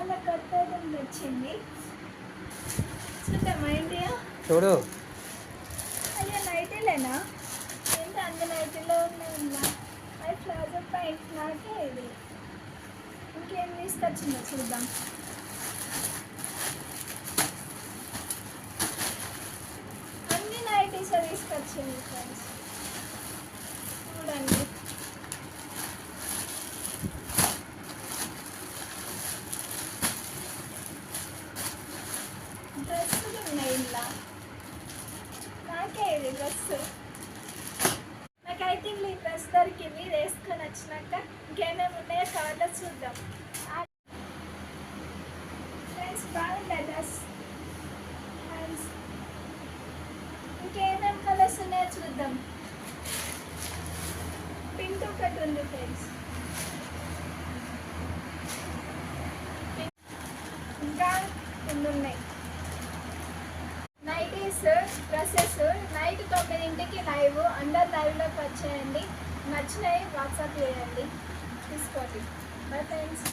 చాలా కొత్తగా వచ్చింది. చూద్దామా ఇండియా చూడు. అయ్యా నైటీలేనా? ఏంటి అంత నైటీలో ఉందా? అది ప్లాజో ప్యాంట్ నాకే ఇది. ఇంకేం తీసుకొచ్చిందో చూద్దాం. అన్ని నైటీస్ తీసుకొచ్చింది ఫ్రెండ్స్, చూడండి. డ్రెస్సులు ఉన్నాయి ఇలా, నాకే ఇది డ్రెస్. నాకైతే ఈ డ్రెస్ దొరికింది, ఇది వేసుకొని వచ్చినాక ఇంకేమేమి ఉన్నాయో కవర్లో చూద్దాం. ఫ్రెండ్స్ బాగుంది డ్రెస్. ఫ్రెండ్స్ ఇంకేమేమి కలర్స్ ఉన్నాయో చూద్దాం. పింక్ ఒకటి ఉంది ఫ్రెండ్స్, ఇంకా కొన్ని ఉన్నాయి. Nighties, dresses. నైట్ 9ంటికి లైవ్, అందరు లైవ్లోకి వచ్చేయండి. నచ్చినవి వాట్సాప్ చేయండి, తీసుకోండి. Bye friends.